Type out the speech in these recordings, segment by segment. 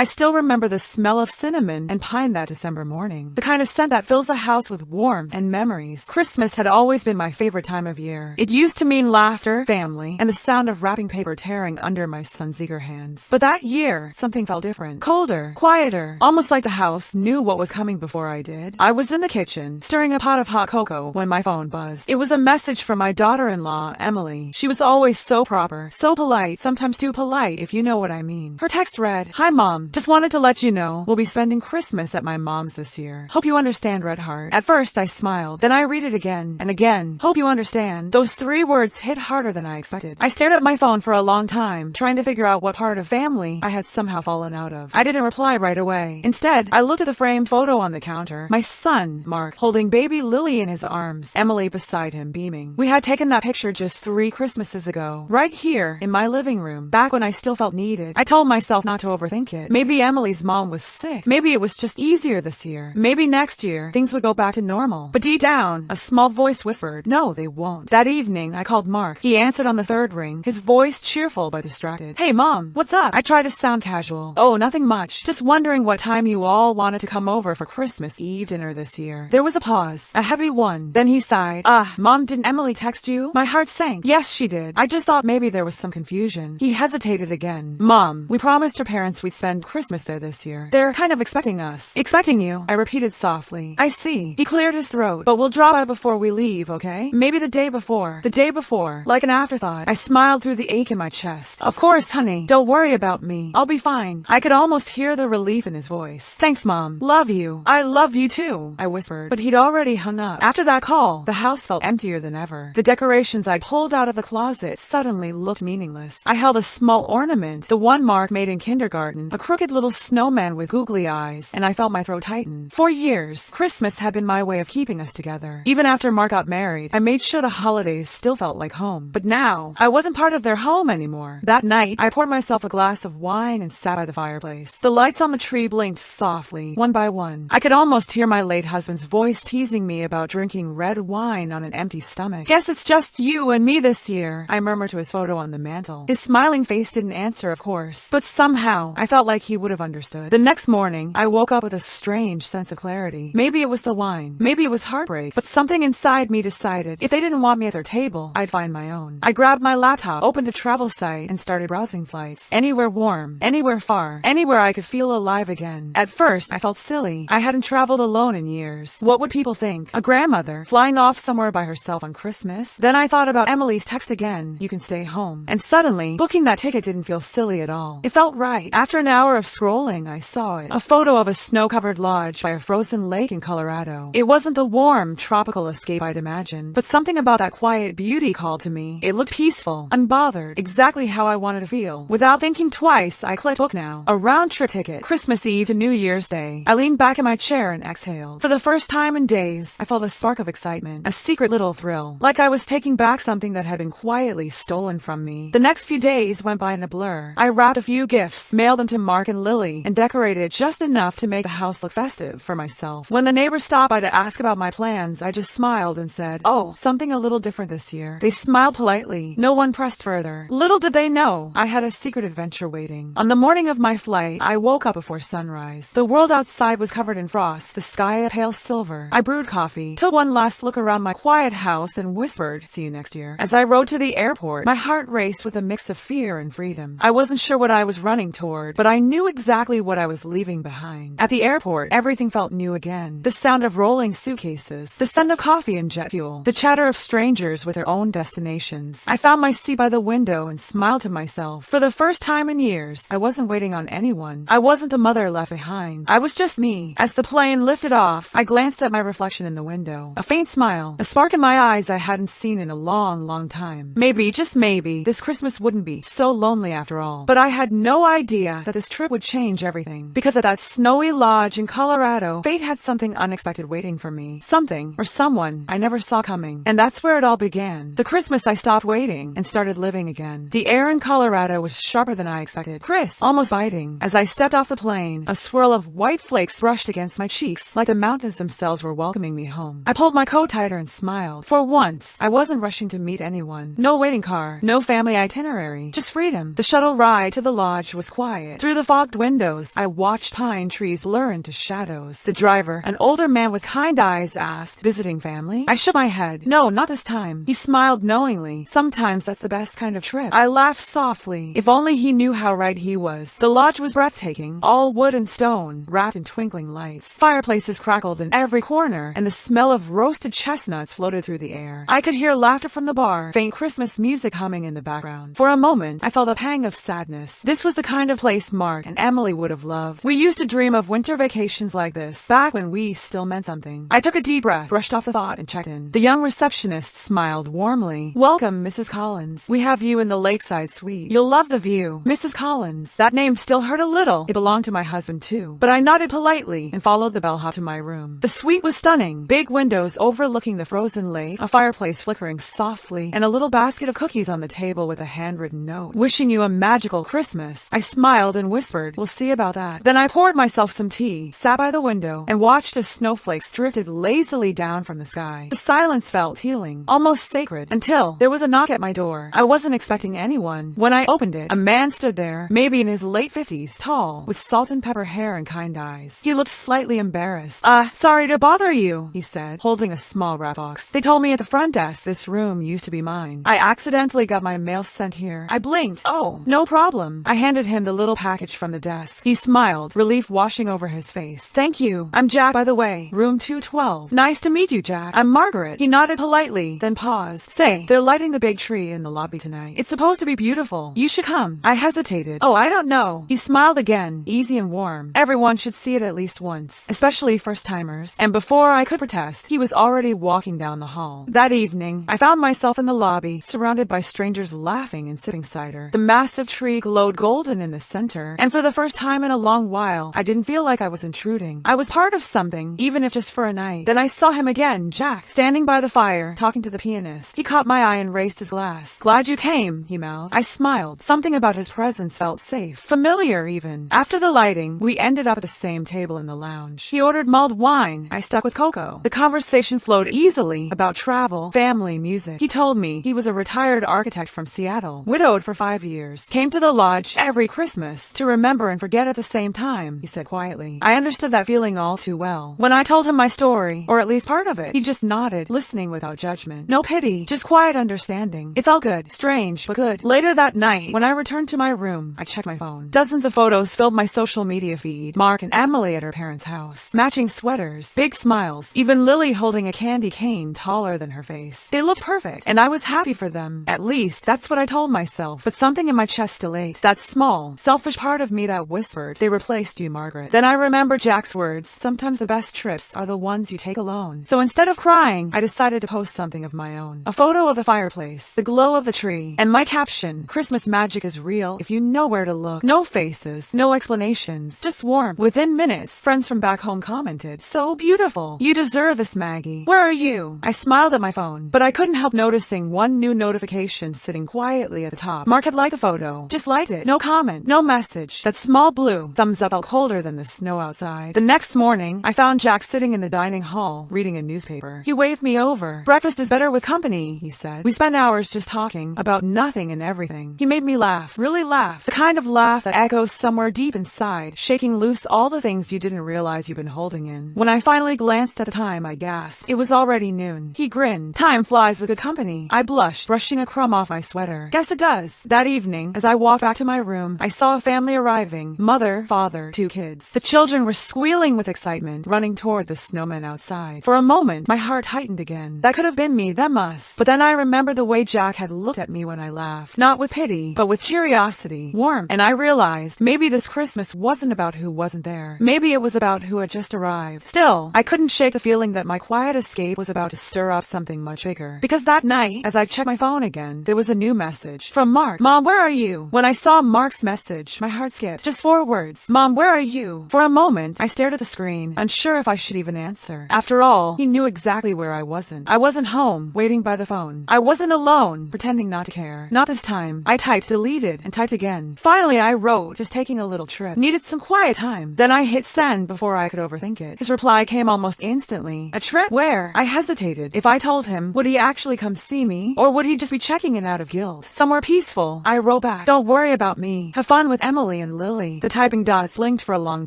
I still remember the smell of cinnamon and pine that December morning. The kind of scent that fills the house with warmth and memories. Christmas had always been my favorite time of year. It used to mean laughter, family, and the sound of wrapping paper tearing under my son's eager hands. But that year, something felt different. Colder, quieter, almost like the house knew what was coming before I did. I was in the kitchen, stirring a pot of hot cocoa when my phone buzzed. It was a message from my daughter-in-law, Emily. She was always so proper, so polite, sometimes too polite, if you know what I mean. Her text read, "Hi Mom, just wanted to let you know we'll be spending Christmas at my mom's this year. Hope you understand, Red Heart." At first I smiled, then I read it again and again. Hope you understand. Those 3 words hit harder than I expected. I stared at my phone for a long time, trying to figure out what part of family I had somehow fallen out of. I didn't reply right away. Instead, I looked at the framed photo on the counter. My son, Mark, holding baby Lily in his arms, Emily beside him, beaming. We had taken that picture just 3 Christmases ago, right here in my living room, back when I still felt needed. I told myself not to overthink it. Maybe Emily's mom was sick. Maybe it was just easier this year. Maybe next year, things would go back to normal. But deep down, a small voice whispered, no, they won't. That evening, I called Mark. He answered on the 3rd ring, his voice cheerful but distracted. "Hey Mom, what's up?" I tried to sound casual. "Oh, nothing much. Just wondering what time you all wanted to come over for Christmas Eve dinner this year." There was a pause, a heavy one. Then he sighed. Mom, didn't Emily text you?" My heart sank. Yes, she did. I just thought maybe there was some confusion. He hesitated again. "Mom, we promised her parents we'd spend Christmas there this year. They're kind of expecting us." "Expecting you?" I repeated softly. "I see." He cleared his throat. "But we'll drop by before we leave, okay? Maybe the day before." The day before. Like an afterthought. I smiled through the ache in my chest. "Of course, honey. Don't worry about me. I'll be fine." I could almost hear the relief in his voice. "Thanks, Mom. Love you." "I love you too," I whispered. But he'd already hung up. After that call, the house felt emptier than ever. The decorations I'd pulled out of the closet suddenly looked meaningless. I held a small ornament, the one Mark made in kindergarten, a crooked little snowman with googly eyes, and I felt my throat tighten. For years, Christmas had been my way of keeping us together. Even after Mark got married, I made sure the holidays still felt like home. But now, I wasn't part of their home anymore. That night, I poured myself a glass of wine and sat by the fireplace. The lights on the tree blinked softly, one by one. I could almost hear my late husband's voice teasing me about drinking red wine on an empty stomach. "Guess it's just you and me this year," I murmured to his photo on the mantel. His smiling face didn't answer, of course, but somehow, I felt like he would have understood. The next morning, I woke up with a strange sense of clarity. Maybe it was the wine. Maybe it was heartbreak. But something inside me decided if they didn't want me at their table, I'd find my own. I grabbed my laptop, opened a travel site, and started browsing flights. Anywhere warm, anywhere far, anywhere I could feel alive again. At first, I felt silly. I hadn't traveled alone in years. What would people think? A grandmother, flying off somewhere by herself on Christmas? Then I thought about Emily's text again, "You can stay home." And suddenly, booking that ticket didn't feel silly at all. It felt right. After an hour of scrolling, I saw it. A photo of a snow-covered lodge by a frozen lake in Colorado. It wasn't the warm, tropical escape I'd imagined, but something about that quiet beauty called to me. It looked peaceful, unbothered, exactly how I wanted to feel. Without thinking twice, I clicked book now. A round-trip ticket, Christmas Eve to New Year's Day. I leaned back in my chair and exhaled. For the first time in days, I felt a spark of excitement, a secret little thrill, like I was taking back something that had been quietly stolen from me. The next few days went by in a blur. I wrapped a few gifts, mailed them to Mark and Lily, and decorated just enough to make the house look festive for myself. When the neighbors stopped by to ask about my plans, I just smiled and said, "Oh, something a little different this year." They smiled politely. No one pressed further. Little did they know, I had a secret adventure waiting. On the morning of my flight, I woke up before sunrise. The world outside was covered in frost, the sky a pale silver. I brewed coffee, took one last look around my quiet house, and whispered, "See you next year." As I rode to the airport, my heart raced with a mix of fear and freedom. I wasn't sure what I was running toward, but I knew exactly what I was leaving behind. At the airport, everything felt new again. The sound of rolling suitcases, the scent of coffee and jet fuel, the chatter of strangers with their own destinations. I found my seat by the window and smiled to myself. For the first time in years, I wasn't waiting on anyone. I wasn't the mother left behind. I was just me. As the plane lifted off, I glanced at my reflection in the window. A faint smile, a spark in my eyes I hadn't seen in a long, long time. Maybe, just maybe, this Christmas wouldn't be so lonely after all. But I had no idea that this trip would change everything. Because at that snowy lodge in Colorado, fate had something unexpected waiting for me. Something, or someone, I never saw coming. And that's where it all began. The Christmas I stopped waiting and started living again. The air in Colorado was sharper than I expected. Crisp, almost biting. As I stepped off the plane, a swirl of white flakes brushed against my cheeks, like the mountains themselves were welcoming me home. I pulled my coat tighter and smiled. For once, I wasn't rushing to meet anyone. No waiting car, no family itinerary, just freedom. The shuttle ride to the lodge was quiet. Through the fogged windows, I watched pine trees blur into shadows. The driver, an older man with kind eyes, asked, "Visiting family?" I shook my head. "No, not this time." He smiled knowingly. "Sometimes that's the best kind of trip." I laughed softly. If only he knew how right he was. The lodge was breathtaking, all wood and stone, wrapped in twinkling lights. Fireplaces crackled in every corner, and the smell of roasted chestnuts floated through the air. I could hear laughter from the bar, faint Christmas music humming in the background. For a moment, I felt a pang of sadness. This was the kind of place Mark and Emily would have loved. We used to dream of winter vacations like this, back when we still meant something. I took a deep breath, brushed off the thought, and checked in. The young receptionist smiled warmly. "Welcome, Mrs. Collins. We have you in the lakeside suite. You'll love the view." Mrs. Collins. That name still hurt a little. It belonged to my husband too. But I nodded politely and followed the bellhop to my room. The suite was stunning. Big windows overlooking the frozen lake, a fireplace flickering softly, and a little basket of cookies on the table with a handwritten note. "Wishing you a magical Christmas." I smiled and whispered, "We'll see about that." Then I poured myself some tea, sat by the window, and watched as snowflakes drifted lazily down from the sky. The silence felt healing, almost sacred, until there was a knock at my door. I wasn't expecting anyone. When I opened it, a man stood there, maybe in his late 50s, tall, with salt and pepper hair and kind eyes. He looked slightly embarrassed. Sorry to bother you," he said, holding a small wrap box. "They told me at the front desk this room used to be mine. I accidentally got my mail sent here." I blinked. "Oh, no problem." I handed him the little package from the desk. He smiled, relief washing over his face. "Thank you. I'm Jack, by the way. Room 212. Nice to meet you, Jack. I'm Margaret." He nodded politely, then paused. "Say, they're lighting the big tree in the lobby tonight. It's supposed to be beautiful. You should come." I hesitated. "Oh, I don't know." He smiled again, easy and warm. "Everyone should see it at least once, especially first-timers." And before I could protest, he was already walking down the hall. That evening, I found myself in the lobby, surrounded by strangers laughing and sipping cider. The massive tree glowed golden in the center, and for the first time in a long while, I didn't feel like I was intruding. I was part of something, even if just for a night. Then I saw him again, Jack, standing by the fire, talking to the pianist. He caught my eye and raised his glass. "Glad you came," he mouthed. I smiled. Something about his presence felt safe, familiar even. After the lighting, we ended up at the same table in the lounge. He ordered mulled wine. I stuck with cocoa. The conversation flowed easily about travel, family, music. He told me he was a retired architect from Seattle, widowed for 5 years, came to the lodge every Christmas to remember and forget at the same time, he said quietly. I understood that feeling all too well. When I told him my story, or at least part of it, he just nodded, listening without judgment. No pity, just quiet understanding. It felt good, strange, but good. Later that night, when I returned to my room, I checked my phone. Dozens of photos filled my social media feed. Mark and Emily at her parents' house. Matching sweaters, big smiles, even Lily holding a candy cane taller than her face. They looked perfect, and I was happy for them. At least, that's what I told myself. But something in my chest still ached. That small, selfish part of me that whispered, "They replaced you, Margaret." Then I remembered Jack's words, "Sometimes the best trips are the ones you take alone." So instead of crying, I decided to post something of my own. A photo of the fireplace, the glow of the tree, and my caption, "Christmas magic is real if you know where to look." No faces, no explanations, just warmth. Within minutes, friends from back home commented, "So beautiful. You deserve this, Maggie. Where are you?" I smiled at my phone, but I couldn't help noticing one new notification sitting quietly at the top. Mark had liked the photo. Just liked it. No comment, no message. That small blue thumbs up felt colder than the snow outside. The next morning, I found Jack sitting in the dining hall, reading a newspaper. He waved me over. "Breakfast is better with company," he said. We spent hours just talking about nothing and everything. He made me laugh, really laugh. The kind of laugh that echoes somewhere deep inside, shaking loose all the things you didn't realize you've been holding in. When I finally glanced at the time, I gasped. It was already noon. He grinned. "Time flies with good company." I blushed, brushing a crumb off my sweater. "Guess it does." That evening, as I walked back to my room, I saw a family arriving. Mother, father, 2 kids. The children were squealing with excitement, running toward the snowman outside. For a moment, my heart tightened again. That could have been me, them us. But then I remembered the way Jack had looked at me when I laughed. Not with pity, but with curiosity, warmth. And I realized maybe this Christmas wasn't about who wasn't there. Maybe it was about who had just arrived. Still, I couldn't shake the feeling that my quiet escape was about to stir up something much bigger. Because that night, as I checked my phone again, there was a new message. From Mark. "Mom, where are you?" When I saw Mark's message, my heart skipped. Just 4 words. "Mom, where are you?" For a moment, I stared at the screen, unsure if I should even answer. After all, he knew exactly where I wasn't. I wasn't home, waiting by the phone. I wasn't alone, pretending not to care. Not this time. I typed, deleted, and typed again. Finally, I wrote, "Just taking a little trip. Needed some quiet time." Then I hit send before I could overthink it. His reply came almost instantly. "A trip? Where?" I hesitated. If I told him, would he actually come see me? Or would he just be checking it out of guilt? "Somewhere peaceful." I wrote back, "Don't worry about me. Have fun with Emily Emily and Lily. The typing dots blinked for a long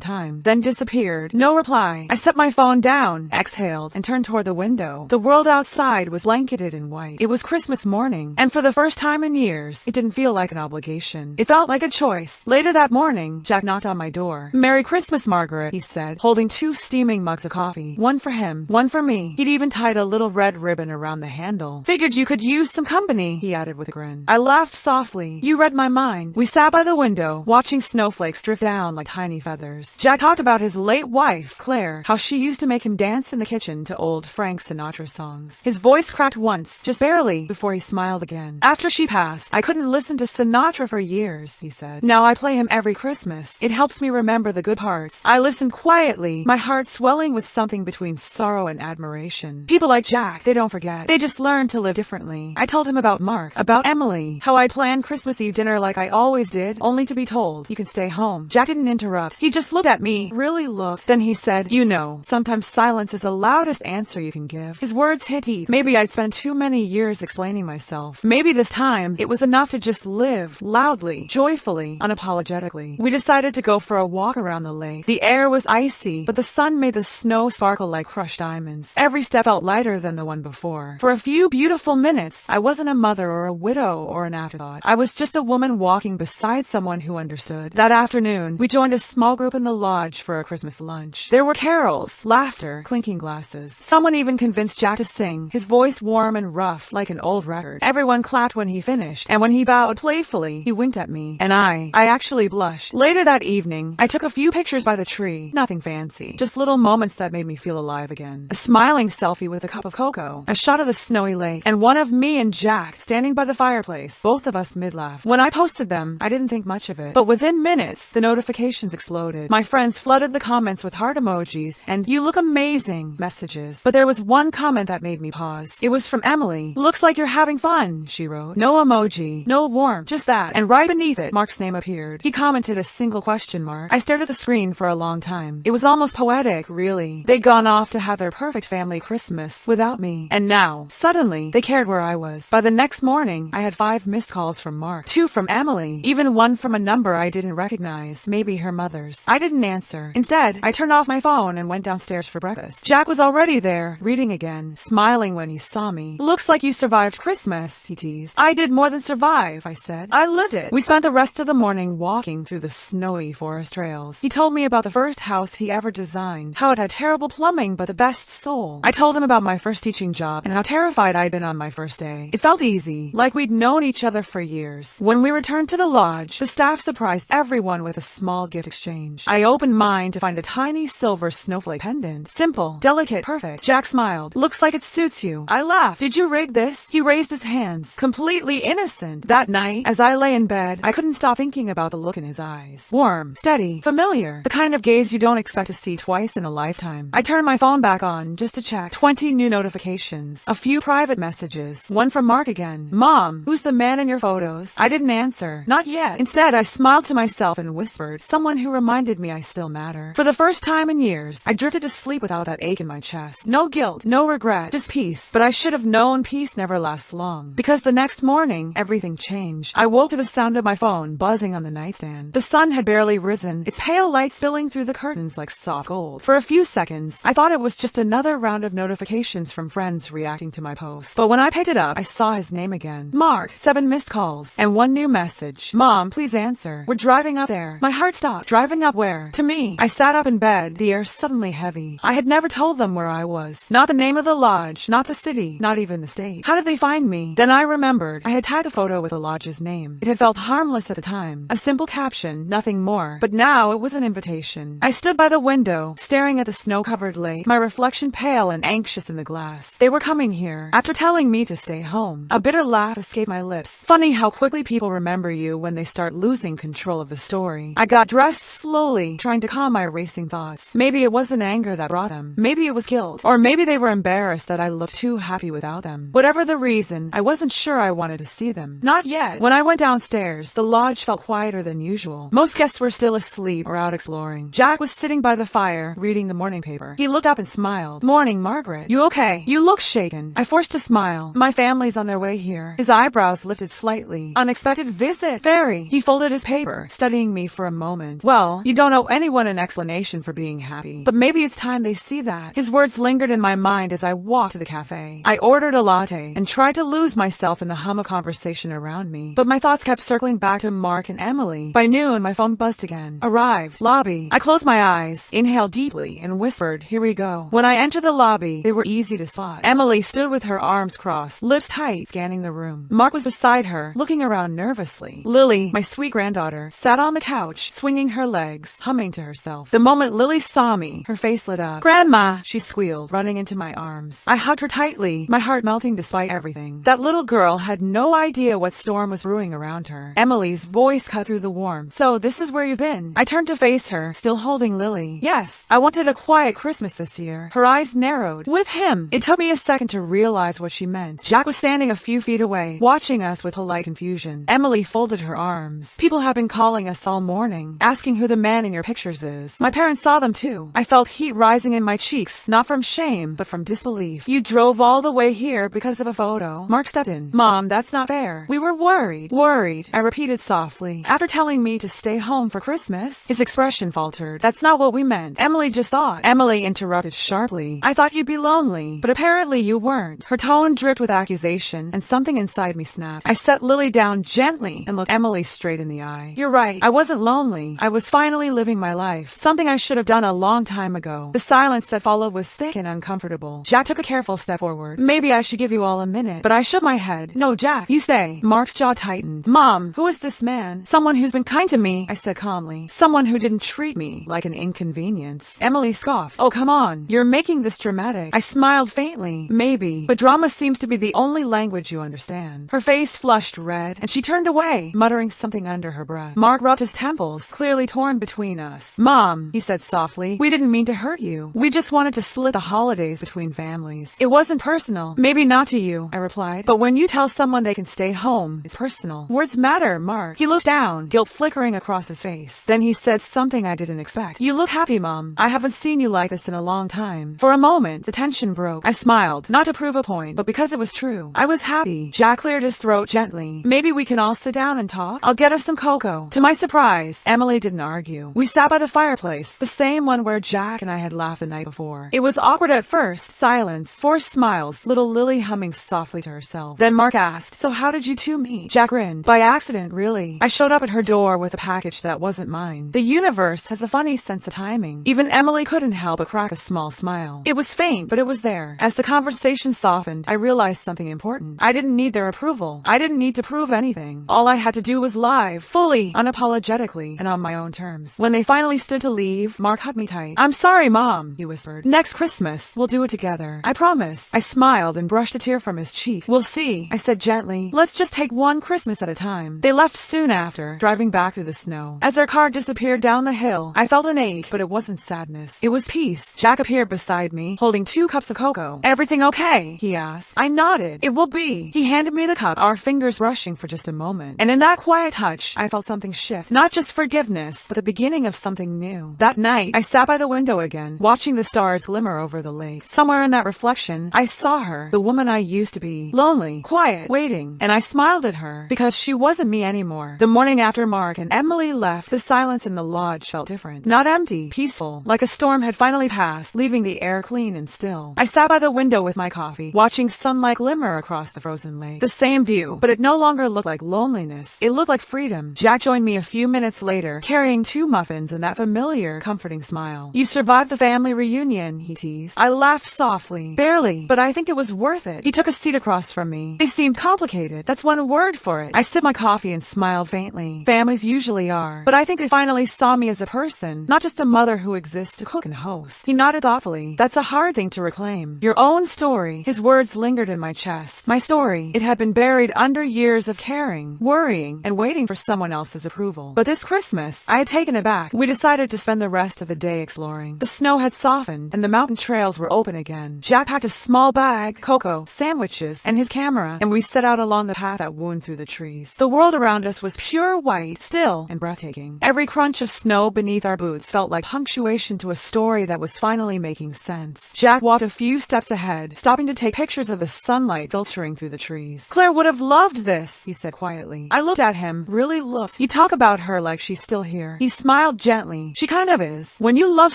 time, then disappeared. No reply. I set my phone down, exhaled, and turned toward the window. The world outside was blanketed in white. It was Christmas morning, and for the first time in years, it didn't feel like an obligation. It felt like a choice. Later that morning, Jack knocked on my door. "Merry Christmas, Margaret," he said, holding 2 steaming mugs of coffee. One for him, one for me. He'd even tied a little red ribbon around the handle. "Figured you could use some company," he added with a grin. I laughed softly. "You read my mind." We sat by the window, watching snowflakes drift down like tiny feathers. Jack talked about his late wife, Claire, how she used to make him dance in the kitchen to old Frank Sinatra songs. His voice cracked once, just barely, before he smiled again. "After she passed, I couldn't listen to Sinatra for years," he said. "Now I play him every Christmas. It helps me remember the good parts." I listened quietly, my heart swelling with something between sorrow and admiration. People like Jack, they don't forget. They just learn to live differently. I told him about Mark, about Emily, how I'd planned Christmas Eve dinner like I always did, only to be told, "You can stay home." Jack didn't interrupt. He just looked at me, really looked. Then he said, "You know, sometimes silence is the loudest answer you can give." His words hit deep. Maybe I'd spent too many years explaining myself. Maybe this time, it was enough to just live, loudly, joyfully, unapologetically. We decided to go for a walk around the lake. The air was icy, but the sun made the snow sparkle like crushed diamonds. Every step felt lighter than the one before. For a few beautiful minutes, I wasn't a mother or a widow or an afterthought. I was just a woman walking beside someone who understood. That afternoon, we joined a small group in the lodge for a Christmas lunch. There were carols, laughter, clinking glasses. Someone even convinced Jack to sing, his voice warm and rough like an old record. Everyone clapped when he finished, and when he bowed playfully, he winked at me, and I actually blushed. Later that evening, I took a few pictures by the tree. Nothing fancy, just little moments that made me feel alive again. A smiling selfie with a cup of cocoa, a shot of the snowy lake, and one of me and Jack standing by the fireplace, both of us mid-laugh. When I posted them, I didn't think much of it, but within minutes, the notifications exploded. My friends flooded the comments with heart emojis and "You look amazing" messages. But there was one comment that made me pause. It was from Emily. "Looks like you're having fun," she wrote. No emoji, no warmth, just that. And right beneath it, Mark's name appeared. He commented a single question mark. I stared at the screen for a long time. It was almost poetic, really. They'd gone off to have their perfect family Christmas without me. And now, suddenly, they cared where I was. By the next morning, I had 5 missed calls from Mark, 2 from Emily, even one from a number I didn't recognize, maybe her mother's. I didn't answer. Instead, I turned off my phone and went downstairs for breakfast. Jack was already there, reading again, smiling when he saw me. "Looks like you survived Christmas," he teased. "I did more than survive," I said. "I lived it." We spent the rest of the morning walking through the snowy forest trails. He told me about the first house he ever designed, how it had terrible plumbing but the best soul. I told him about my first teaching job and how terrified I'd been on my first day. It felt easy, like we'd known each other for years. When we returned to the lodge, the staff surprised everyone with a small gift exchange. I opened mine to find a tiny silver snowflake pendant. Simple, delicate, perfect. Jack smiled. "Looks like it suits you." I laughed. "Did you rig this?" He raised his hands, completely innocent. That night, as I lay in bed, I couldn't stop thinking about the look in his eyes. Warm, steady, familiar. The kind of gaze you don't expect to see twice in a lifetime. I turned my phone back on just to check. 20 new notifications. A few private messages. One from Mark again. "Mom, who's the man in your photos?" I didn't answer. Not yet. Instead, I smiled to myself and whispered, someone who reminded me I still matter. For the first time in years, I drifted to sleep without that ache in my chest. No guilt, no regret, just peace. But I should have known peace never lasts long. Because the next morning, everything changed. I woke to the sound of my phone buzzing on the nightstand. The sun had barely risen, its pale light spilling through the curtains like soft gold. For a few seconds, I thought it was just another round of notifications from friends reacting to my post. But when I picked it up, I saw his name again. Mark. 7 missed calls. And one new message. "Mom, please answer. We're driving up there." My heart stopped. Driving up where? To me. I sat up in bed, the air suddenly heavy. I had never told them where I was. Not the name of the lodge, not the city, not even the state. How did they find me? Then I remembered. I had tagged a photo with the lodge's name. It had felt harmless at the time. A simple caption, nothing more. But now it was an invitation. I stood by the window, staring at the snow-covered lake, my reflection pale and anxious in the glass. They were coming here, after telling me to stay home. A bitter laugh escaped my lips. Funny how quickly people remember you when they start losing control of the story. I got dressed slowly, trying to calm my racing thoughts. Maybe it wasn't anger that brought them. Maybe it was guilt. Or maybe they were embarrassed that I looked too happy without them. Whatever the reason, I wasn't sure I wanted to see them. Not yet. When I went downstairs, the lodge felt quieter than usual. Most guests were still asleep or out exploring. Jack was sitting by the fire, reading the morning paper. He looked up and smiled. "Morning, Margaret. You okay? You look shaken." I forced a smile. "My family's on their way here." His eyebrows lifted slightly. "Unexpected visit." "Very." He folded his paper. her, studying me for a moment. Well, you don't owe anyone an explanation for being happy, but maybe it's time they see that. His words lingered in my mind as I walked to the cafe. I ordered a latte and tried to lose myself in the hum of conversation around me, but my thoughts kept circling back to Mark and Emily. By noon, my phone buzzed again. Arrived. Lobby. I closed my eyes, inhaled deeply, and whispered, "Here we go." When I entered the lobby, they were easy to spot. Emily stood with her arms crossed, lips tight, scanning the room. Mark was beside her, looking around nervously. Lily, my sweet granddaughter, sat on the couch, swinging her legs, humming to herself. The moment Lily saw me, her face lit up. "Grandma!" she squealed, running into my arms. I hugged her tightly, my heart melting despite everything. That little girl had no idea what storm was brewing around her. Emily's voice cut through the warmth. "So this is where you've been?" I turned to face her, still holding Lily. "Yes, I wanted a quiet Christmas this year." Her eyes narrowed. "With him." It took me a second to realize what she meant. Jack was standing a few feet away, watching us with polite confusion. Emily folded her arms. "People have been calling us all morning, asking who the man in your pictures is. My parents saw them too." I felt heat rising in my cheeks, not from shame, but from disbelief. "You drove all the way here because of a photo?" Mark stepped in. "Mom, that's not fair. We were worried." "Worried," I repeated softly. "After telling me to stay home for Christmas?" His expression faltered. "That's not what we meant. Emily just thought." Emily interrupted sharply. "I thought you'd be lonely, but apparently you weren't." Her tone dripped with accusation, and something inside me snapped. I set Lily down gently and looked Emily straight in the eye. "You're right. I wasn't lonely. I was finally living my life. Something I should have done a long time ago." The silence that followed was thick and uncomfortable. Jack took a careful step forward. "Maybe I should give you all a minute," but I shook my head. "No, Jack, you stay." Mark's jaw tightened. "Mom, who is this man?" "Someone who's been kind to me," I said calmly. "Someone who didn't treat me like an inconvenience." Emily scoffed. "Oh, come on. You're making this dramatic." I smiled faintly. "Maybe, but drama seems to be the only language you understand." Her face flushed red, and she turned away, muttering something under her breath. Mark rubbed his temples, clearly torn between us. "Mom," he said softly, "we didn't mean to hurt you. We just wanted to split the holidays between families. It wasn't personal." "Maybe not to you," I replied, "but when you tell someone they can stay home, it's personal. Words matter, Mark." He looked down, guilt flickering across his face. Then he said something I didn't expect. "You look happy, Mom. I haven't seen you like this in a long time." For a moment, the tension broke. I smiled, not to prove a point, but because it was true. I was happy. Jack cleared his throat gently. "Maybe we can all sit down and talk? I'll get us some cocoa." To my surprise, Emily didn't argue. We sat by the fireplace, the same one where Jack and I had laughed the night before. It was awkward at first, silence, forced smiles, little Lily humming softly to herself. Then Mark asked, "So how did you two meet?" Jack grinned. "By accident, really. I showed up at her door with a package that wasn't mine. The universe has a funny sense of timing." Even Emily couldn't help but crack a small smile. It was faint, but it was there. As the conversation softened, I realized something important. I didn't need their approval. I didn't need to prove anything. All I had to do was lie, fully, unapologetically, and on my own terms. When they finally stood to leave, Mark hugged me tight. "I'm sorry, Mom," he whispered. "Next Christmas, we'll do it together. I promise." I smiled and brushed a tear from his cheek. "We'll see," I said gently. "Let's just take one Christmas at a time." They left soon after, driving back through the snow. As their car disappeared down the hill, I felt an ache, but it wasn't sadness. It was peace. Jack appeared beside me, holding 2 cups of cocoa. "Everything okay?" he asked. I nodded. "It will be." He handed me the cup, our fingers rushing for just a moment. And in that quiet touch, I felt something shift. Not just forgiveness, but the beginning of something new. That night, I sat by the window again, watching the stars glimmer over the lake. Somewhere in that reflection, I saw her, the woman I used to be. Lonely, quiet, waiting. And I smiled at her, because she wasn't me anymore. The morning after Mark and Emily left, the silence in the lodge felt different. Not empty, peaceful, like a storm had finally passed, leaving the air clean and still. I sat by the window with my coffee, watching sunlight glimmer across the frozen lake. The same view, but it no longer looked like loneliness. It looked like freedom. Jack joined me a few minutes later, carrying 2 muffins and that familiar, comforting smile. "You survived the family reunion," he teased. I laughed softly. "Barely, but I think it was worth it." He took a seat across from me. "They seemed complicated. That's one word for it." I sipped my coffee and smiled faintly. Families usually are. But I think they finally saw me as a person, not just a mother who exists to cook and host. He nodded thoughtfully. "That's a hard thing to reclaim. Your own story." His words lingered in my chest. My story. It had been buried under years of caring, worrying, and waiting for someone else's approval. But this Christmas, I had taken it back. We decided to spend the rest of the day exploring. The snow had softened, and the mountain trails were open again. Jack packed a small bag, cocoa, sandwiches, and his camera, and we set out along the path that wound through the trees. The world around us was pure white, still, and breathtaking. Every crunch of snow beneath our boots felt like punctuation to a story that was finally making sense. Jack walked a few steps ahead, stopping to take pictures of the sunlight filtering through the trees. "Claire would have loved this," he said quietly. I looked at him, really looked. You talk about her like she's still here. He smiled gently. She kind of is. When you love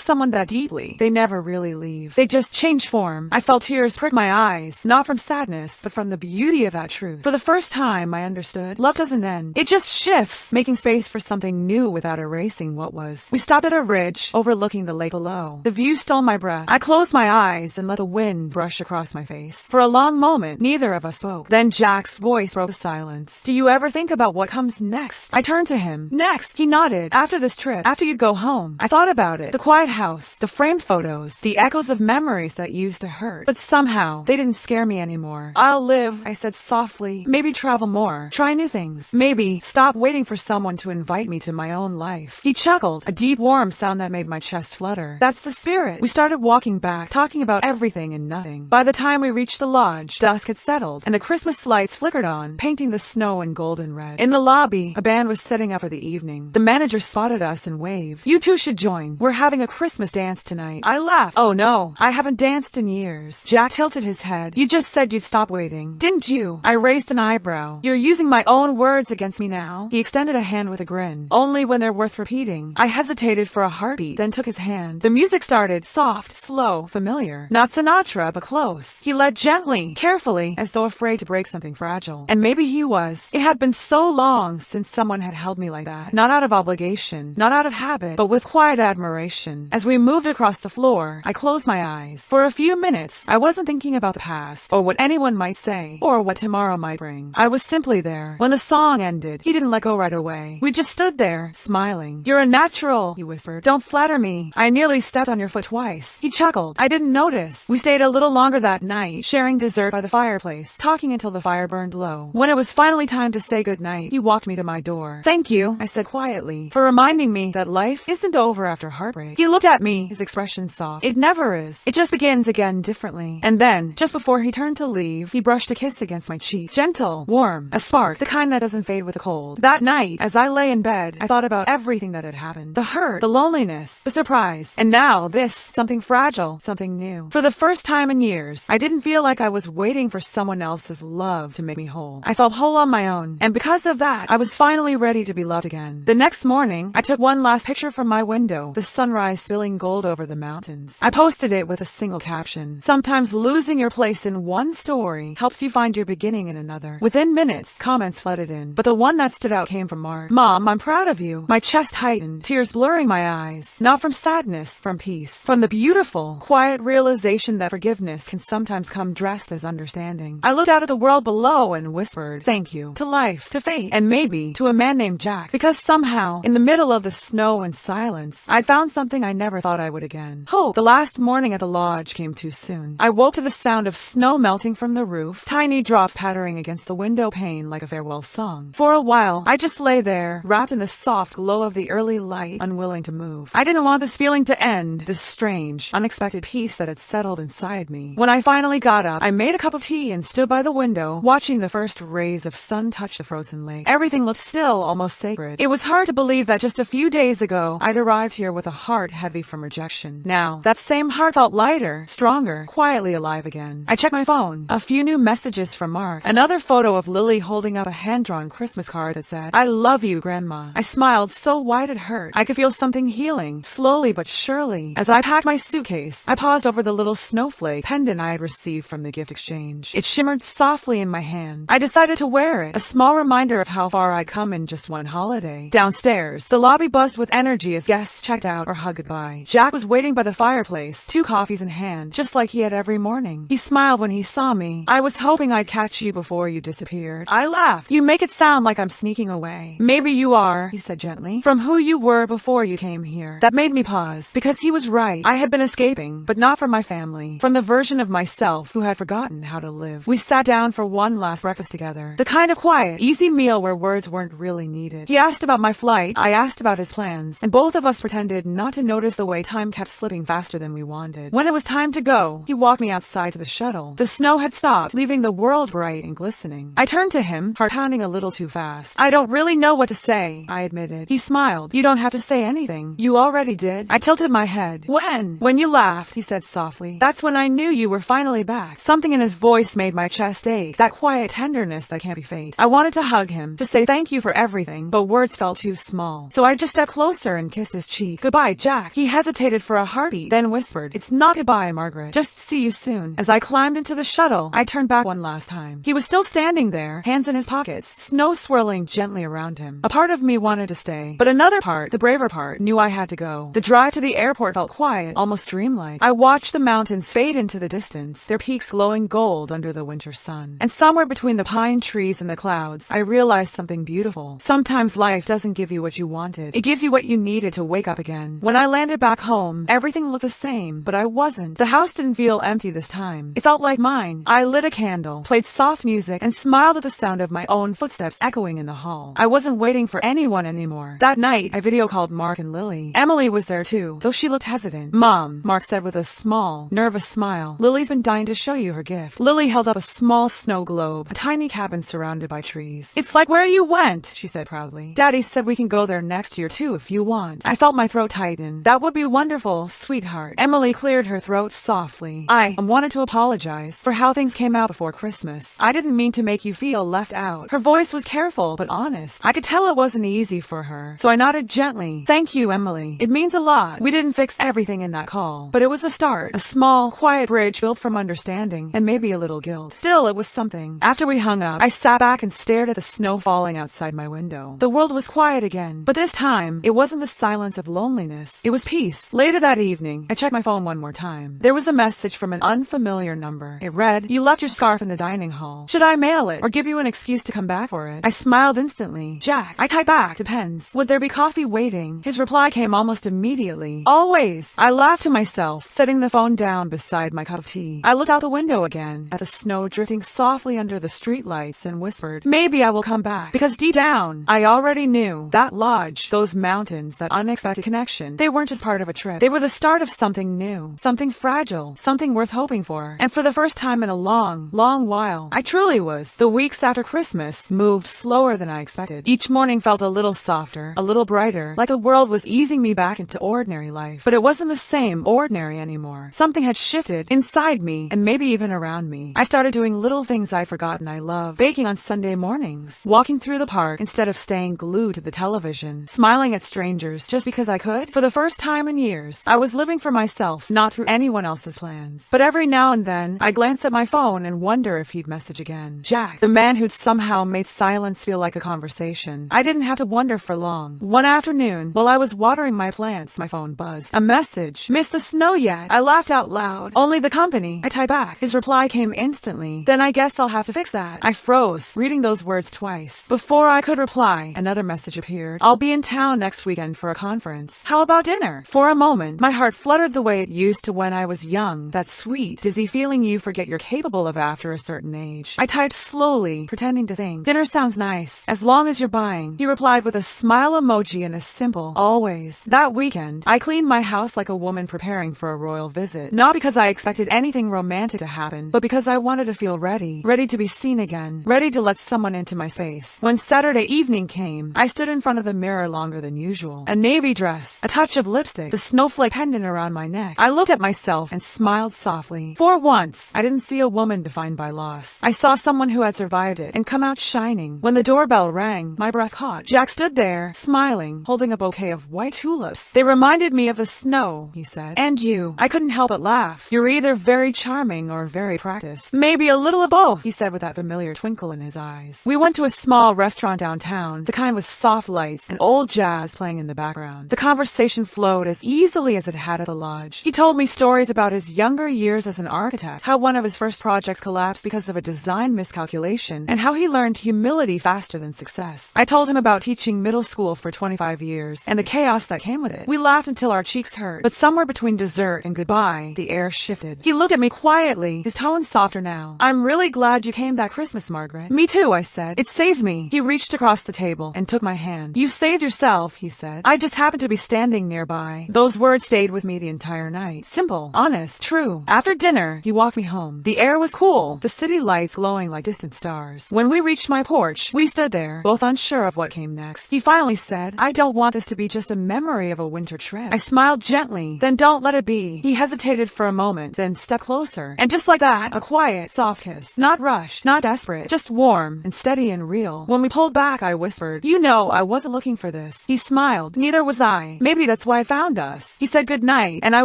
someone that deeply, they never really leave. They just change form. I felt tears prick my eyes, not from sadness, but from the beauty of that truth. For the first time, I understood. Love doesn't end. It just shifts, making space for something new without erasing what was. We stopped at a ridge, overlooking the lake below. The view stole my breath. I closed my eyes and let the wind brush across my face. For a long moment, neither of us spoke. Then Jack's voice broke the silence. Do you ever think about what comes next? I turned to him. Next? He nodded. After this trip, after you'd go home. I thought about it. The quiet house, the framed photos, the echoes of memories that used to hurt. But somehow, they didn't scare me anymore. I'll live, I said softly. Maybe travel more. Try new things. Maybe stop waiting for someone to invite me to my own life. He chuckled, a deep, warm sound that made my chest flutter. That's the spirit. We started walking back, talking about everything and nothing. By the time we reached the lodge, dusk had settled, and the Christmas lights flickered on, painting the snow in golden red. In the lobby, a band was setting up for the evening. The manager spotted us and waved. You two should join. We're having a Christmas dance tonight. I laughed. Oh no, I haven't danced in years. Jack tilted his head. You just said you'd stop waiting, didn't you? I raised an eyebrow. You're using my own words against me now. He extended a hand with a grin. Only when they're worth repeating. I hesitated for a heartbeat, then took his hand. The music started, soft, slow, familiar. Not Sinatra, but close. He led gently, carefully, as though afraid to break something fragile. And maybe he was. It had been so long since someone had held me like that. Not out of obligation, not out of habit, but with quiet admiration. As we moved across the floor, I closed my eyes. For a few minutes, I wasn't thinking about the past, or what anyone might say, or what tomorrow might bring. I was simply there. When the song ended, he didn't let go right away. We just stood there, smiling. You're a natural, he whispered. Don't flatter me. I nearly stepped on your foot twice. He chuckled. I didn't notice. We stayed a little longer that night, sharing dessert by the fireplace, talking until the fire burned low. When it was finally time to say goodnight, he walked me to my door. Thank you, I said quietly, for reminding me that life isn't over after heartbreak. He looked at me, his expression soft. It never is. It just begins again differently. And then, just before he turned to leave, he brushed a kiss against my cheek. Gentle, warm, a spark, the kind that doesn't fade with the cold. That night, as I lay in bed, I thought about everything that had happened. The hurt, the loneliness, the surprise. And now this, something fragile, something new. For the first time in years, I didn't feel like I was waiting for someone else's love to make me whole. I felt whole on my own. And because of that, I was finally ready to be loved again. The next morning, I took one last picture from my window, the sunrise spilling gold over the mountains. I posted it with a single caption. Sometimes losing your place in one story helps you find your beginning in another. Within minutes, comments flooded in, but the one that stood out came from Mark. Mom, I'm proud of you. My chest heightened, tears blurring my eyes. Not from sadness, from peace. From the beautiful, quiet realization that forgiveness can sometimes come dressed as understanding. I looked out at the world below and whispered, thank you, to life, to fate, and maybe to a man named Jack, because somehow, in the middle of the snow and silence, I'd found something I never thought I would again. Hope. The last morning at the lodge came too soon. I woke to the sound of snow melting from the roof, tiny drops pattering against the window pane like a farewell song. For a while, I just lay there, wrapped in the soft glow of the early light, unwilling to move. I didn't want this feeling to end, this strange, unexpected peace that had settled inside me. When I finally got up, I made a cup of tea and stood by the window, watching the first rays of sun touch the frozen lake. Everything looked still, almost sacred. It was hard to believe that just a few days ago, I'd arrived here with a heart heavy from rejection. Now, that same heart felt lighter, stronger, quietly alive again. I checked my phone. A few new messages from Mark. Another photo of Lily holding up a hand-drawn Christmas card that said, I love you, Grandma. I smiled so wide it hurt. I could feel something healing, slowly but surely. As I packed my suitcase, I paused over the little snowflake pendant I had received from the gift exchange. It shimmered softly in my hand. I decided to wear it, a small reminder of how far I'd come in just one holiday. Downstairs, the lobby buzzed with energy as guests checked out or hugged goodbye. Jack was waiting by the fireplace, 2 coffees in hand, just like he had every morning. He smiled when he saw me. I was hoping I'd catch you before you disappeared. I laughed. You make it sound like I'm sneaking away. Maybe you are, he said gently, from who you were before you came here. That made me pause, because he was right. I had been escaping, but not from my family, from the version of myself who had forgotten how to live. We sat down for one last breakfast together, the kind of quiet, easy meal where words weren't really needed. He asked about my flight, I asked about his plans, and both of us pretended not to notice the way time kept slipping faster than we wanted. When it was time to go, he walked me outside to the shuttle. The snow had stopped, leaving the world bright and glistening. I turned to him, heart pounding a little too fast. I don't really know what to say, I admitted. He smiled. You don't have to say anything. You already did. I tilted my head. When you laughed, he said softly. That's when I knew you were finally back. Something in his voice made my chest ache. That quiet tenderness that can't be faked. I wanted to hug him, to say thank you for everything. everything, but words felt too small. So I just stepped closer and kissed his cheek. "Goodbye, Jack." He hesitated for a heartbeat, then whispered, "It's not goodbye, Margaret. Just see you soon." As I climbed into the shuttle, I turned back one last time. He was still standing there, hands in his pockets, snow swirling gently around him. A part of me wanted to stay, but another part, the braver part, knew I had to go. The drive to the airport felt quiet, almost dreamlike. I watched the mountains fade into the distance, their peaks glowing gold under the winter sun. And somewhere between the pine trees and the clouds, I realized something beautiful. Sometimes life doesn't give you what you wanted. It gives you what you needed to wake up again. When I landed back home, everything looked the same, but I wasn't. The house didn't feel empty this time. It felt like mine. I lit a candle, played soft music, and smiled at the sound of my own footsteps echoing in the hall. I wasn't waiting for anyone anymore. That night, I video called Mark and Lily. Emily was there too, though she looked hesitant. "Mom," Mark said with a small, nervous smile, "Lily's been dying to show you her gift." Lily held up a small snow globe, a tiny cabin surrounded by trees. "It's like where you went," she said proudly. "Daddy said we can go there next year too if you want." I felt my throat tighten. "That would be wonderful, sweetheart." Emily cleared her throat softly. I wanted to apologize for how things came out before Christmas. I didn't mean to make you feel left out. Her voice was careful but honest. I could tell it wasn't easy for her, so I nodded gently. "Thank you, Emily. It means a lot. We didn't fix everything in that call, but it was a start. A small, quiet bridge built from understanding and maybe a little guilt. Still, it was something." After we hung up, I sat back and stared at the snow falling outside my window. The world was quiet again, but this time, it wasn't the silence of loneliness. It was peace. Later that evening, I checked my phone one more time. There was a message from an unfamiliar number. It read, "You left your scarf in the dining hall. Should I mail it or give you an excuse to come back for it?" I smiled instantly. "Jack." I typed back, "Depends. Would there be coffee waiting?" His reply came almost immediately. "Always." I laughed to myself, setting the phone down beside my cup of tea. I looked out the window again, at the snow drifting softly under the streetlights, and whispered, "Maybe I will come back." Because deep down, I already knew that lodge, those mountains, that unexpected connection, they weren't just part of a trip. They were the start of something new, something fragile, something worth hoping for. And for the first time in a long, long while, I truly was. The weeks after Christmas moved slower than I expected. Each morning felt a little softer, a little brighter, like the world was easing me back into ordinary life. But it wasn't the same ordinary anymore. Something had shifted inside me and maybe even around me. I started doing little things I'd forgotten I loved. Baking on Sunday mornings, walking through the park instead of staying glued to the television, smiling at strangers just because I could. For the first time in years, I was living for myself, not through anyone else's plans. But every now and then, I glance at my phone and wonder if he'd message again. Jack, the man who'd somehow made silence feel like a conversation. I didn't have to wonder for long. One afternoon, while I was watering my plants, my phone buzzed. A message. "Missed the snow yet?" I laughed out loud. "Only the company." I typed back. His reply came instantly. "Then I guess I'll have to fix that." I froze, reading those words twice. Before I could reply, another message appeared. "I'll be in town next weekend for a conference. How about dinner?" For a moment, my heart fluttered the way it used to when I was young. That sweet, dizzy feeling you forget you're capable of after a certain age. I typed slowly, pretending to think. "Dinner sounds nice, as long as you're buying." He replied with a smile emoji and a simple, "Always." That weekend, I cleaned my house like a woman preparing for a royal visit. Not because I expected anything romantic to happen, but because I wanted to feel ready. Ready to be seen again. Ready to let someone into my space. When Saturday evening came, I stood in front of the mirror longer than usual. A navy dress, a touch of lipstick, the snowflake pendant around my neck. I looked at myself and smiled softly. For once, I didn't see a woman defined by loss. I saw someone who had survived it and come out shining. When the doorbell rang, my breath caught. Jack stood there, smiling, holding a bouquet of white tulips. "They reminded me of the snow," he said. "And you." I couldn't help but laugh. "You're either very charming or very practiced." "Maybe a little of both," he said with that familiar twinkle in his eyes. We went to a small restaurant downtown, the kind with soft lights and old jazz playing in the background. The conversation flowed as easily as it had at the lodge. He told me stories about his younger years as an architect, how one of his first projects collapsed because of a design miscalculation, and how he learned humility faster than success. I told him about teaching middle school for 25 years and the chaos that came with it. We laughed until our cheeks hurt, but somewhere between dessert and goodbye, the air shifted. He looked at me quietly, his tone softer now. "I'm really glad you came that Christmas, Margaret." "Me too," I said. "It saved me." He reached across the table and took my hand. "You saved yourself," he said. "I just happened to be standing nearby." Those words stayed with me the entire night. Simple, honest, true. After dinner, he walked me home. The air was cool, the city lights glowing like distant stars. When we reached my porch, we stood there, both unsure of what came next. He finally said, "I don't want this to be just a memory of a winter trip." I smiled gently. "Then don't let it be." He hesitated for a moment, then stepped closer. And just like that, a quiet, soft kiss. Not rushed, not desperate, just warm and steady and real. When we pulled back, I whispered. You know, I wasn't looking for this. He smiled. Neither was I. Maybe that's why it found us. He said goodnight, and I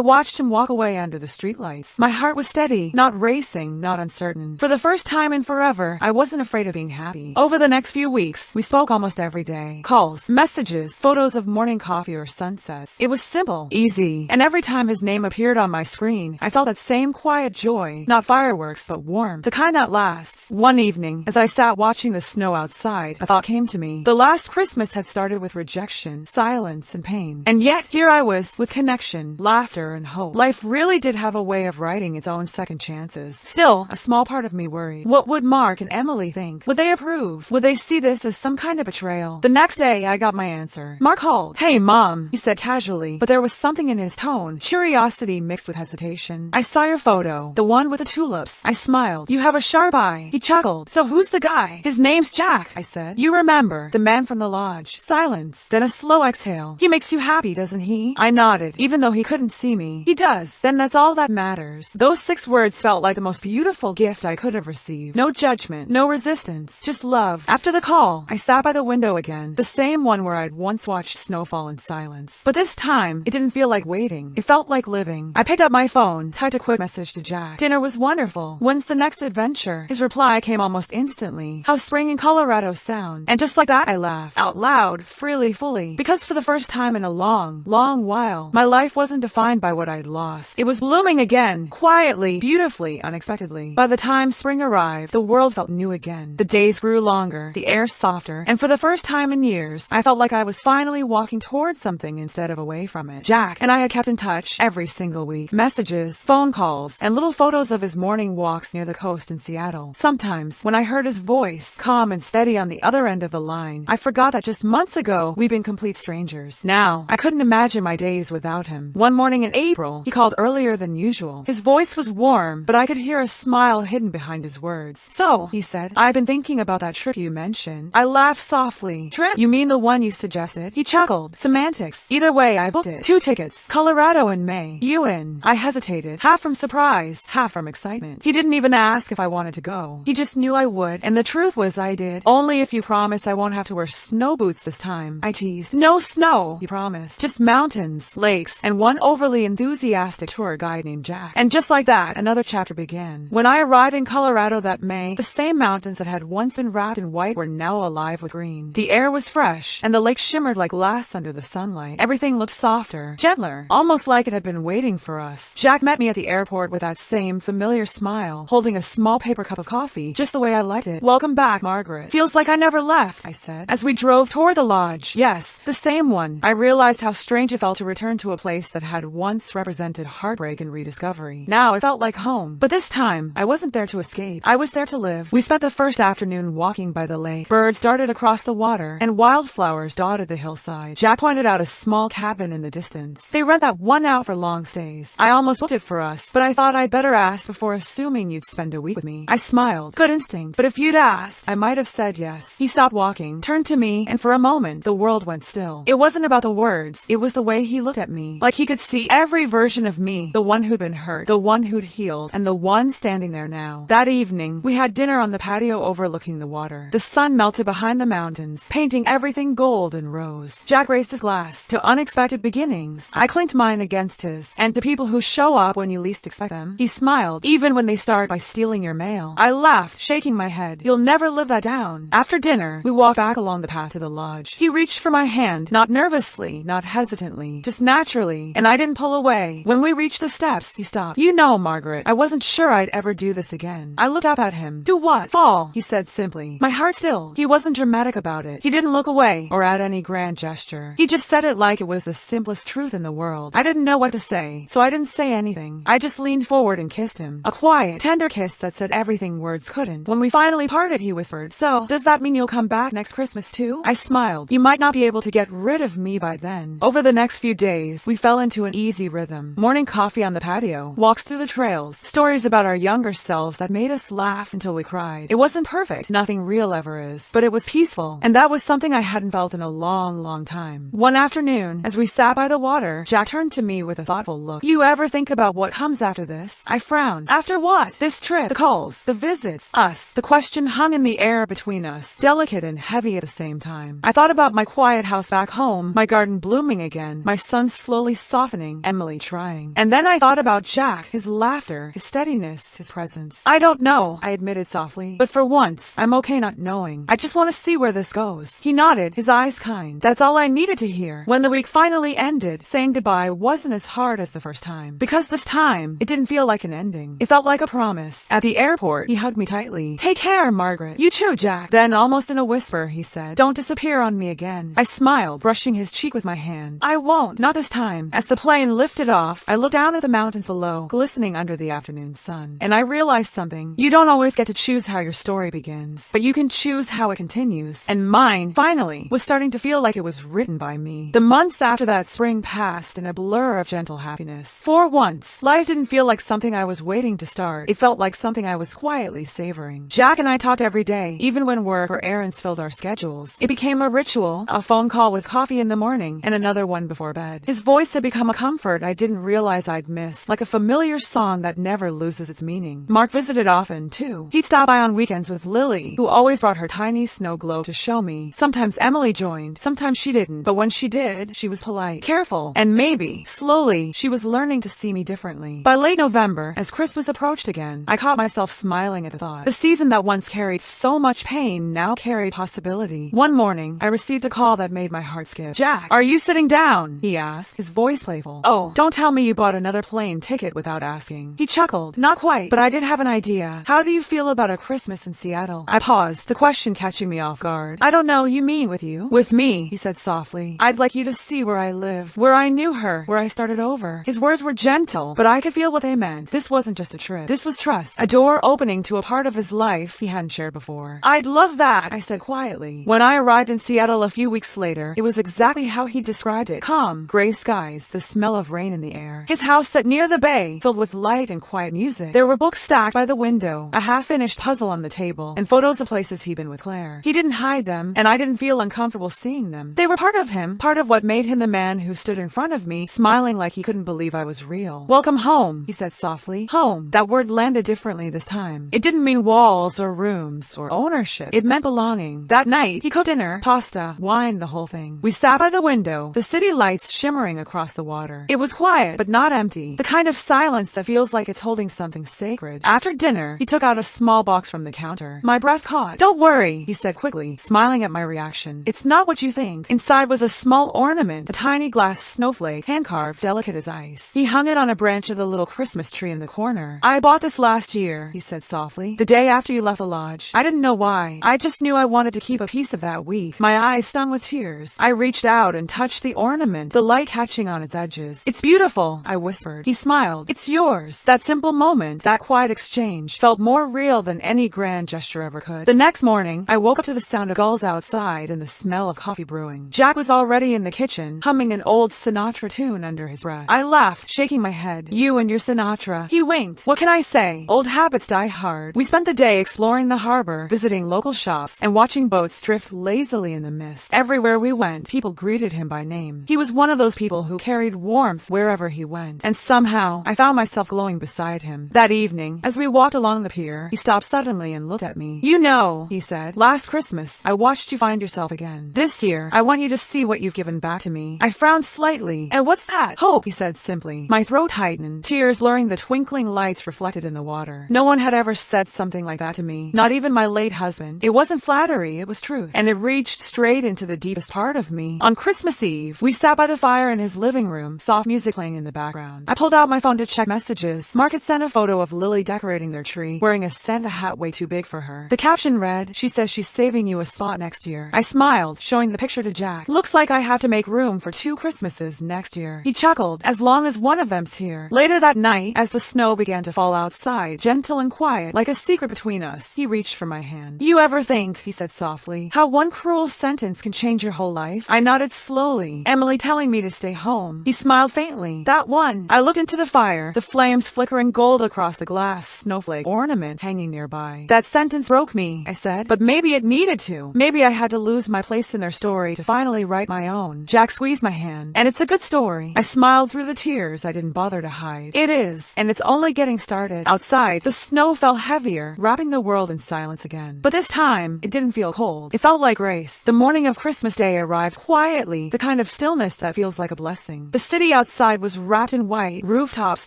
watched him walk away under the streetlights. My heart was steady, not racing, not uncertain. For the first time in forever, I wasn't afraid of being happy. Over the next few weeks, we spoke almost every day. Calls, messages, photos of morning coffee or sunsets. It was simple, easy, and every time his name appeared on my screen, I felt that same quiet joy, not fireworks, but warmth, the kind that lasts. One evening, as I sat watching the snow outside, a thought came to me. The last Christmas had started with rejection, silence, and pain. And yet, here I was, with connection, laughter, and hope. Life really did have a way of writing its own second chances. Still, a small part of me worried. What would Mark and Emily think? Would they approve? Would they see this as some kind of betrayal? The next day, I got my answer. Mark called. Hey, Mom, he said casually, but there was something in his tone, curiosity mixed with hesitation. I saw your photo, the one with the tulips. I smiled. You have a sharp eye. He chuckled. So who's the guy? His name's Jack, I said. You remember, the man from the lodge. Silence, then a slow exhale. He makes you happy, doesn't he? I nodded, even though he couldn't see me. He does. Then that's all that matters. Those 6 words felt like the most beautiful gift I could have received. No judgment, no resistance, just love. After the call, I sat by the window again, the same one where I'd once watched snowfall in silence. But this time, it didn't feel like waiting. It felt like living. I picked up my phone, typed a quick message to Jack. Dinner was wonderful. When's the next adventure? His reply came almost instantly. How's spring in Colorado sound? And just like that, I laughed. Out loud, freely, fully. Because for the first time in a long, long while, my life wasn't defined by what I'd lost. It was blooming again, quietly, beautifully, unexpectedly. By the time spring arrived, the world felt new again. The days grew longer, the air softer, and for the first time in years, I felt like I was finally walking towards something instead of away from it. Jack and I had kept in touch every single week. Messages, phone calls, and little photos of his morning walks near the coast in Seattle. Sometimes, when I heard his voice, calm and steady on the other end of the line, I forgot that just months ago, we'd been complete strangers. Now, I couldn't imagine my days without him. One morning in April, he called earlier than usual. His voice was warm, but I could hear a smile hidden behind his words. So, he said, I've been thinking about that trip you mentioned. I laughed softly. Trip? You mean the one you suggested? He chuckled. Semantics. Either way, I booked it. 2 tickets. Colorado in May. You in. I hesitated, half from surprise, half from excitement. He didn't even ask if I wanted to go. He just knew I would, and the truth was I did. Only if you promise I won't have to wear snow boots this time, I teased. No snow, he promised. Just mountains, lakes, and one overly enthusiastic tour guide named Jack. And just like that, another chapter began. When I arrived in Colorado that May, the same mountains that had once been wrapped in white were now alive with green. The air was fresh, and the lake shimmered like glass under the sunlight. Everything looked softer, gentler, almost like it had been waiting for us. Jack met me at the airport with that same familiar smile, holding a small paper cup of coffee, just the way I liked it. Welcome back, Margaret. Feels like I never left, I said, as we drove toward the lodge. Yes, the same one. I realized how strange it felt to return to a place that had once represented heartbreak and rediscovery. Now it felt like home. But this time, I wasn't there to escape. I was there to live. We spent the first afternoon walking by the lake. Birds darted across the water, and wildflowers dotted the hillside. Jack pointed out a small cabin in the distance. They rent that one out for long stays. I almost booked it for us, but I thought I'd better ask before assuming you'd spend a week with me. I smiled. Good instinct. But if you'd asked, I might have said yes. He stopped walking, turned to me, and for a moment, the world went still. It wasn't about the words. It was the way he looked at me. Like he could see every version of me. The one who'd been hurt, the one who'd healed, and the one standing there now. That evening, we had dinner on the patio overlooking the water. The sun melted behind the mountains, painting everything gold and rose. Jack raised his glass to unexpected beginnings. I clinked mine against his, and to people who show up when you least expect them. He smiled, even when they start by stealing your mail. I laughed, shaking my head. You'll never live that down. After dinner, we walked back along the path to the lodge. He reached for my hand, not nervously, not hesitantly, just naturally, and I didn't pull away. When we reached the steps, he stopped. You know, Margaret, I wasn't sure I'd ever do this again. I looked up at him. Do what? Fall, he said simply. My heart stilled. He wasn't dramatic about it. He didn't look away or add any grand gesture. He just said it like it was the simplest truth in the world. I didn't know what to say, so I didn't say anything. I just leaned forward and kissed him. A quiet, tender kiss that said everything words couldn't. When we finally parted, he whispered, so, does that mean you'll come back next Christmas too? I smiled. You might not be able to get rid of me by then. Over the next few days, we fell into an easy rhythm. Morning coffee on the patio, walks through the trails, stories about our younger selves that made us laugh until we cried. It wasn't perfect, nothing real ever is, but it was peaceful, and that was something I hadn't felt in a long, long time. One afternoon, as we sat by the water, Jack turned to me with a thoughtful look. You ever think about what comes after this? I frowned. After what? This trip, the calls, the visits, us. The question hung in the air between us, delicate and and heavy at the same time. I thought about my quiet house back home, my garden blooming again, my son slowly softening, Emily trying. And then I thought about Jack, his laughter, his steadiness, his presence. I don't know, I admitted softly, but for once, I'm okay not knowing. I just want to see where this goes. He nodded, his eyes kind. That's all I needed to hear. When the week finally ended, saying goodbye wasn't as hard as the first time. Because this time, it didn't feel like an ending. It felt like a promise. At the airport, he hugged me tightly. Take care, Margaret. You too, Jack. Then, almost in a whisper, he said, don't disappear on me again. I smiled, brushing his cheek with my hand. I won't. Not this time. As the plane lifted off, I looked down at the mountains below, glistening under the afternoon sun. And I realized something. You don't always get to choose how your story begins, but you can choose how it continues. And mine, finally, was starting to feel like it was written by me. The months after that spring passed in a blur of gentle happiness. For once, life didn't feel like something I was waiting to start. It felt like something I was quietly savoring. Jack and I talked every day, even when work or errands filled our schedules. It became a ritual, a phone call with coffee in the morning, and another one before bed. His voice had become a comfort I didn't realize I'd miss, like a familiar song that never loses its meaning. Mark visited often, too. He'd stop by on weekends with Lily, who always brought her tiny snow globe to show me. Sometimes Emily joined, sometimes she didn't, but when she did, she was polite, careful, and maybe, slowly, she was learning to see me differently. By late November, as Christmas approached again, I caught myself smiling at the thought. The season that once carried so much pain now carried possibility. One morning, I received a call that made my heart skip. Jack, are you sitting down? He asked, his voice playful. Oh, don't tell me you bought another plane ticket without asking. He chuckled. Not quite, but I did have an idea. How do you feel about a Christmas in Seattle? I paused, the question catching me off guard. I don't know, you mean with you? With me, he said softly. I'd like you to see where I live, where I knew her, where I started over. His words were gentle, but I could feel what they meant. This wasn't just a trip. This was trust. A door opening to a part of his life he hadn't shared before. I'd love that, I said quietly. When I arrived in Seattle a few weeks later, it was exactly how he described it. Calm, gray skies, the smell of rain in the air. His house set near the bay, filled with light and quiet music. There were books stacked by the window, a half-finished puzzle on the table, and photos of places he'd been with Claire. He didn't hide them, and I didn't feel uncomfortable seeing them. They were part of him, part of what made him the man who stood in front of me, smiling like he couldn't believe I was real. Welcome home, he said softly. Home. That word landed differently this time. It didn't mean walls or rooms or ownership. It meant belonging. That night, he cooked dinner, pasta, wine, the whole thing. We sat by the window, the city lights shimmering across the water. It was quiet, but not empty. The kind of silence that feels like it's holding something sacred. After dinner, he took out a small box from the counter. My breath caught. Don't worry, he said quickly, smiling at my reaction. It's not what you think. Inside was a small ornament, a tiny glass snowflake, hand-carved, delicate as ice. He hung it on a branch of the little Christmas tree in the corner. I bought this last year, he said softly, the day after you left the lodge. I didn't know why. I just knew I wanted to keep a piece of that week. My eyes stung with tears. I reached out and touched the ornament, the light catching on its edges. It's beautiful, I whispered. He smiled. It's yours. That simple moment, that quiet exchange, felt more real than any grand gesture ever could. The next morning, I woke up to the sound of gulls outside and the smell of coffee brewing. Jack was already in the kitchen, humming an old Sinatra tune under his breath. I laughed, shaking my head. You and your Sinatra. He winked. What can I say? Old habits die hard. We spent the day exploring the harbor, visiting local shops, and watching boats drift lazily in the mist. Everywhere we went, people greeted him by name. He was one of those people who carried warmth wherever he went, and somehow, I found myself glowing beside him. That evening, as we walked along the pier, he stopped suddenly and looked at me. You know, he said, last Christmas, I watched you find yourself again. This year, I want you to see what you've given back to me. I frowned slightly. And what's that? Hope, he said simply. My throat tightened, tears blurring the twinkling lights reflected in the water. No one had ever said something like that to me, not even my late husband. It wasn't flattery, it was truth, and it reached straight into the deepest part of me. On Christmas Eve, we sat by the fire in his living room, soft music playing in the background. I pulled out my phone to check messages. Mark had sent a photo of Lily decorating their tree, wearing a Santa hat way too big for her. The caption read, she says she's saving you a spot next year. I smiled, showing the picture to Jack. Looks like I have to make room for 2 Christmases next year. He chuckled, as long as one of them's here. Later that night, as the snow began to fall outside, gentle and quiet, like a secret between us, he reached for my hand. You ever think, he said softly, how one cruel sentence can change your whole life? I nodded slowly. Emily telling me to stay home. He smiled faintly. That one. I looked into the fire, the flames flickering gold across the glass snowflake ornament hanging nearby. That sentence broke me, I said, but maybe it needed to. Maybe I had to lose my place in their story to finally write my own. Jack squeezed my hand. And it's a good story. I smiled through the tears I didn't bother to hide. It is, and it's only getting started. Outside, the snow fell heavier, wrapping the world in silence again. But this time, it didn't feel feel cold. It felt like grace. The morning of Christmas Day arrived quietly, the kind of stillness that feels like a blessing. The city outside was wrapped in white, rooftops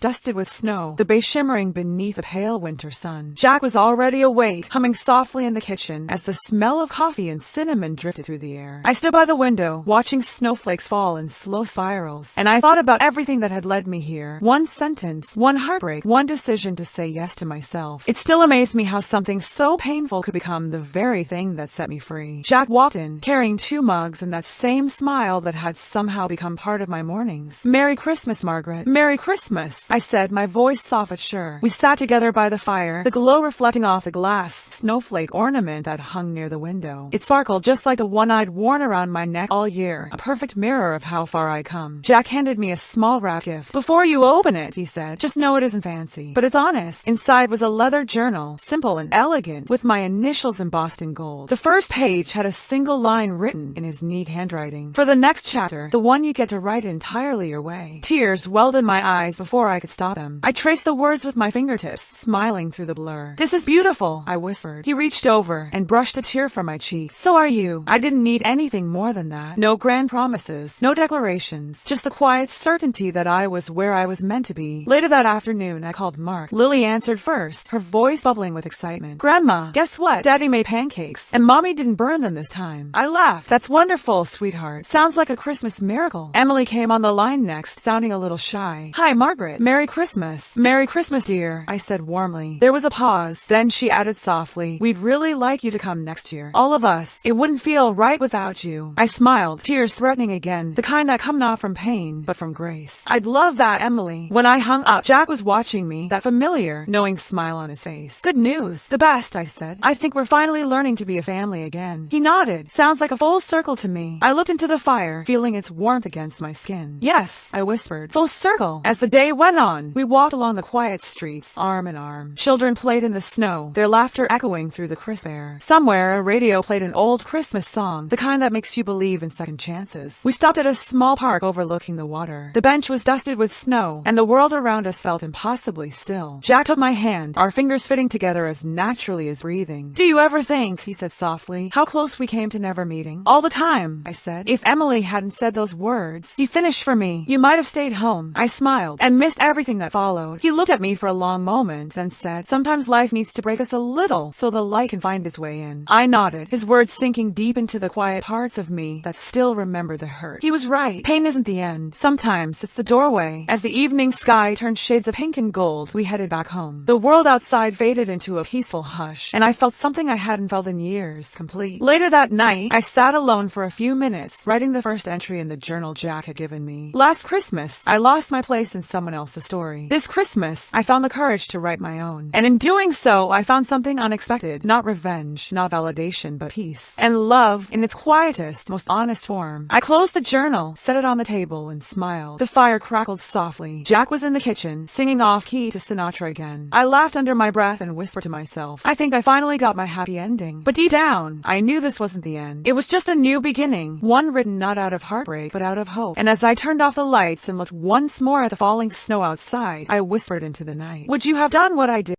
dusted with snow, the bay shimmering beneath a pale winter sun. Jack was already awake, humming softly in the kitchen as the smell of coffee and cinnamon drifted through the air. I stood by the window, watching snowflakes fall in slow spirals, and I thought about everything that had led me here. One sentence, one heartbreak, one decision to say yes to myself. It still amazed me how something so painful could become the very thing that set me free. Jack walked in, carrying 2 mugs and that same smile that had somehow become part of my mornings. "Merry Christmas, Margaret. Merry Christmas," I said, my voice soft but sure. We sat together by the fire, the glow reflecting off the glass snowflake ornament that hung near the window. It sparkled just like the one I'd worn around my neck all year, a perfect mirror of how far I'd come. Jack handed me a small wrapped gift. "Before you open it," he said, "just know it isn't fancy, but it's honest." Inside was a leather journal, simple and elegant, with my initials embossed in gold. The first page had a single line written in his neat handwriting. "For the next chapter, the one you get to write entirely your way." Tears welled in my eyes before I could stop them. I traced the words with my fingertips, smiling through the blur. "This is beautiful," I whispered. He reached over and brushed a tear from my cheek. "So are you." I didn't need anything more than that. No grand promises, no declarations, just the quiet certainty that I was where I was meant to be. Later that afternoon, I called Mark. Lily answered first, her voice bubbling with excitement. "Grandma, guess what? Daddy made pancakes, and Mommy didn't burn them this time." I laughed. "That's wonderful, sweetheart. Sounds like a Christmas miracle." Emily came on the line next, sounding a little shy. "Hi, Margaret. Merry Christmas." "Merry Christmas, dear," I said warmly. There was a pause. Then she added softly, "We'd really like you to come next year. All of us. It wouldn't feel right without you." I smiled, tears threatening again, the kind that come not from pain, but from grace. "I'd love that, Emily." When I hung up, Jack was watching me, that familiar, knowing smile on his face. "Good news." "The best," I said. "I think we're finally learning to be a family again." He nodded. "Sounds like a full circle to me." I looked into the fire, feeling its warmth against my skin. "Yes," I whispered. "Full circle." As the day went on, we walked along the quiet streets, arm in arm. Children played in the snow, their laughter echoing through the crisp air. Somewhere, a radio played an old Christmas song, the kind that makes you believe in second chances. We stopped at a small park overlooking the water. The bench was dusted with snow, and the world around us felt impossibly still. Jack took my hand, our fingers fitting together as naturally as breathing. "Do you ever think," he said softly, "how close we came to never meeting?" "All the time," I said. "If Emily hadn't said those words," he finished for me, "you might have stayed home." I smiled, and missed everything that followed. He looked at me for a long moment, then said, "Sometimes life needs to break us a little, so the light can find its way in." I nodded, his words sinking deep into the quiet parts of me that still remember the hurt. He was right. Pain isn't the end. Sometimes it's the doorway. As the evening sky turned shades of pink and gold, we headed back home. The world outside faded into a peaceful hush, and I felt something I hadn't felt in years, complete. Later that night, I sat alone for a few minutes, writing the first entry in the journal Jack had given me. "Last Christmas, I lost my place in someone else's story. This Christmas, I found the courage to write my own. And in doing so, I found something unexpected. Not revenge, not validation, but peace. And love in its quietest, most honest form." I closed the journal, set it on the table, and smiled. The fire crackled softly. Jack was in the kitchen, singing off-key to Sinatra again. I laughed under my breath and whispered to myself, "I think I finally got my happy ending." But deep down, I knew this wasn't the end. It was just a new beginning, one written not out of heartbreak, but out of hope. And as I turned off the lights and looked once more at the falling snow outside, I whispered into the night, "Would you have done what I did?"